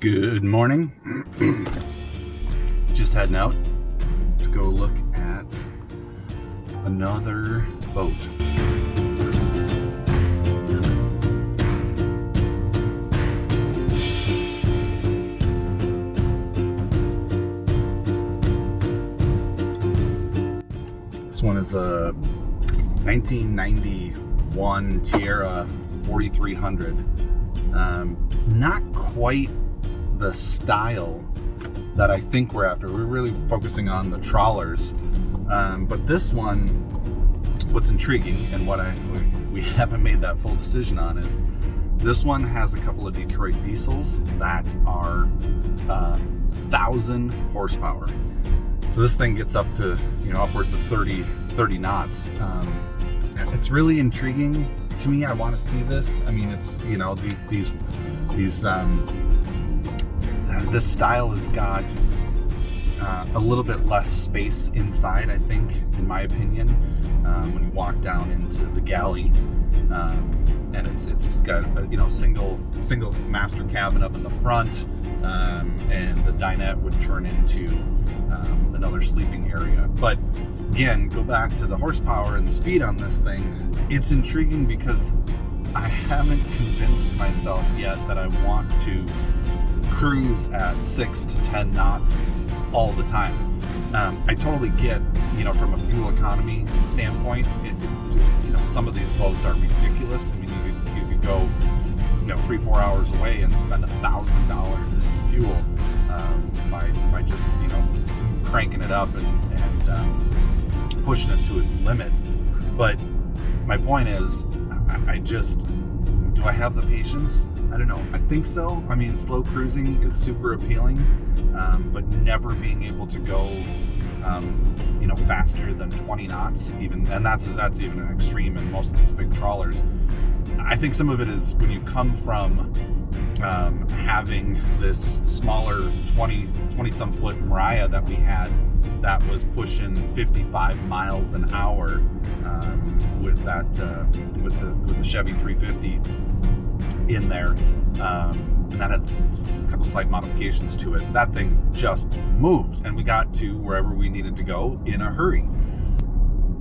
Good morning. Just heading out to go look at another boat. This one is a 1991 Tiara 4300. Not quite the style that I think we're after. We're really focusing on the trawlers, but this one, what's intriguing and what we haven't made that full decision on is this one has a couple of Detroit diesels that are 1,000 horsepower. So this thing gets up to upwards of 30 knots. It's really intriguing to me. I want to see this. I mean, it's this style has got a little bit less space inside, I think, in my opinion, when you walk down into the galley, and it's got a single master cabin up in the front, and the dinette would turn into another sleeping area. But again, go back to the horsepower and the speed on this thing. It's intriguing because I haven't convinced myself yet that I want to cruise at 6 to 10 knots all the time. I totally get, from a fuel economy standpoint, some of these boats are ridiculous. I mean, you could go, 3-4 hours away and spend $1,000 in fuel by just, cranking it up and pushing it to its limit. But my point is, do I have the patience? I don't know. I think so. I mean, slow cruising is super appealing, but never being able to go, faster than 20 knots, and that's even an extreme in most of these big trawlers. I think some of it is when you come from having this smaller 20-some foot Mariah that we had that was pushing 55 miles an hour with the Chevy 350 in there, and that had a couple slight modifications to it. That thing just moved, and we got to wherever we needed to go in a hurry.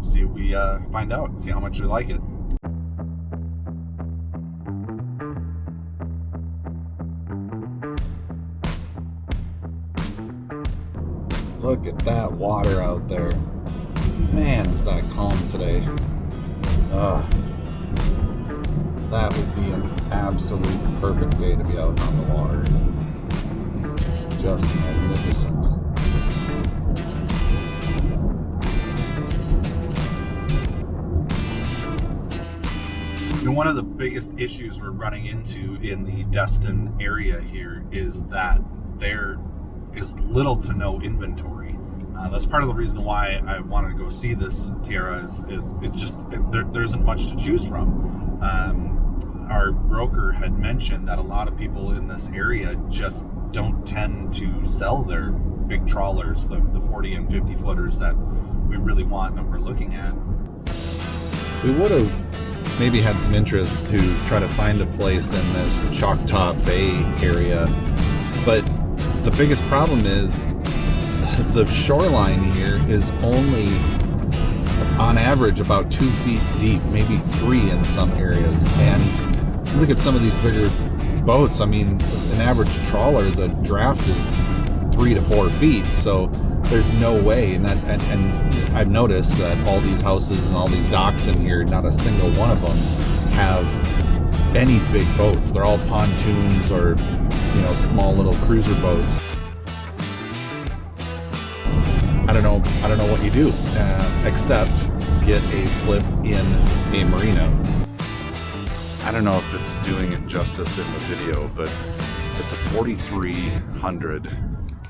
See what we find out, see how much we like it. Look at that water out there. Man, is that calm today. That would be an absolute perfect day to be out on the water. Just magnificent. And one of the biggest issues we're running into in the Destin area here is that there is little to no inventory. That's part of the reason why I wanted to go see this Tiara is it's just there isn't much to choose from. Our broker had mentioned that a lot of people in this area just don't tend to sell their big trawlers, the 40 and 50 footers that we really want and that we're looking at. We would have maybe had some interest to try to find a place in this Choctaw Bay area, but the biggest problem is the shoreline here is only on average about 2 feet deep, maybe 3 in some areas. And look at some of these bigger boats. I mean, an average trawler, the draft is 3 to 4 feet. So there's no way. And I've noticed that all these houses and all these docks in here, not a single one of them have any big boats. They're all pontoons or small little cruiser boats. I don't know what you do except get a slip in a marina. I don't know if it's doing it justice in the video, but it's a 4300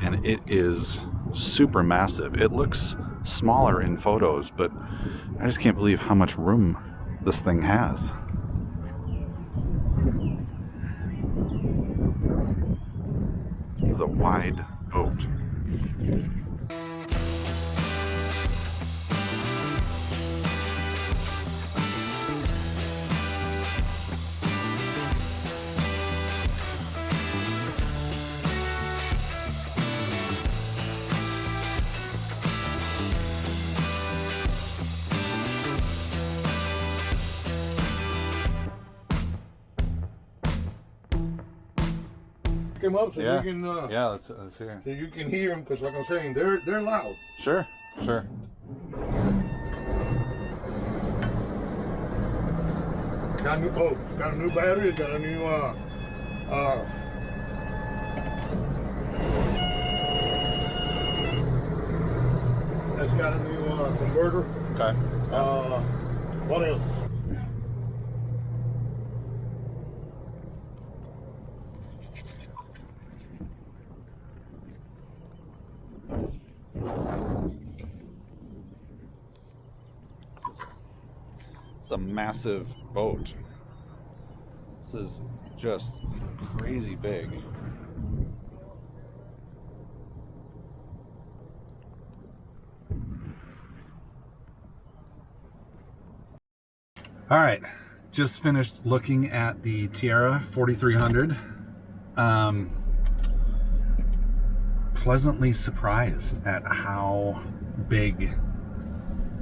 and it is super massive. It looks smaller in photos, but I just can't believe how much room this thing has. It's a wide boat. pick them up so Yeah. you can Yeah, let's hear. so you can hear them, because like I'm saying, they're loud. Sure. Got a new got a new battery. It's got a new it's got a new converter. Okay. What else? It's a massive boat. This is just crazy big. All right, just finished looking at the Tiara 4300. Pleasantly surprised at how big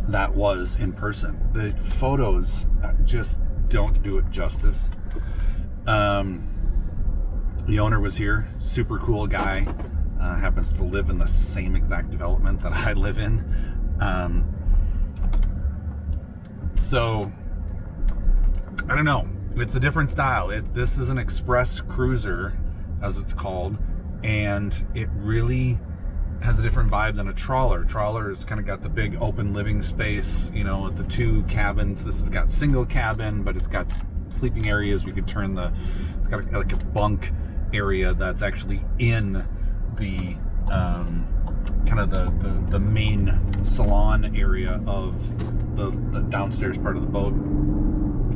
that was in person. The photos just don't do it justice. The owner was here, super cool guy, happens to live in the same exact development that I live in. So I don't know, it's a different style. This is an express cruiser, as it's called, and it really has a different vibe than a trawler. Trawler has kind of got the big open living space, you know, with the 2 cabins. This has got single cabin, but it's got sleeping areas. We could turn it's got like a bunk area that's actually in the kind of the main salon area of the downstairs part of the boat.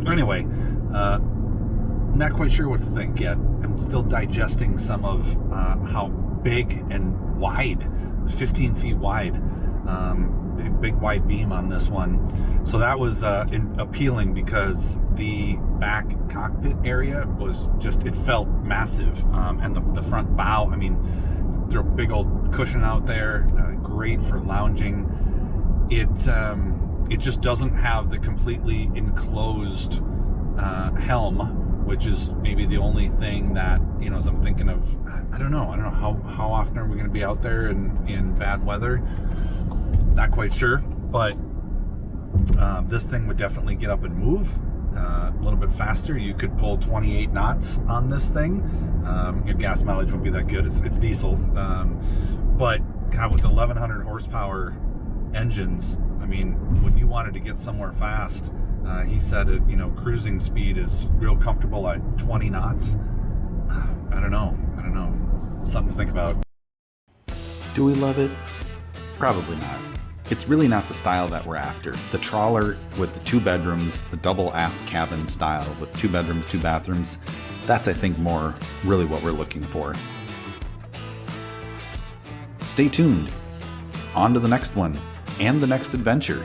Anyway, not quite sure what to think yet. I'm still digesting some of how big and wide, 15 feet wide, big wide beam on this one. So that was appealing, because the back cockpit area was just, it felt massive, and the front bow, I mean, throw a big old cushion out there, great for lounging. It just doesn't have the completely enclosed helm, which is maybe the only thing that, you know, as I'm thinking of, I don't know how often are we going to be out there in bad weather. Not quite sure, but this thing would definitely get up and move a little bit faster. You could pull 28 knots on this thing. Your gas mileage won't be that good. It's diesel, but God, with 1100 horsepower engines, I mean, when you wanted to get somewhere fast, he said it, you know, cruising speed is real comfortable at 20 knots. I don't know. Something to think about. Do we love it? Probably not. It's really not the style that we're after. The trawler with the 2 bedrooms, the double aft cabin style with 2 bedrooms, 2 bathrooms, that's, I think, more really what we're looking for. Stay tuned. On to the next one and the next adventure.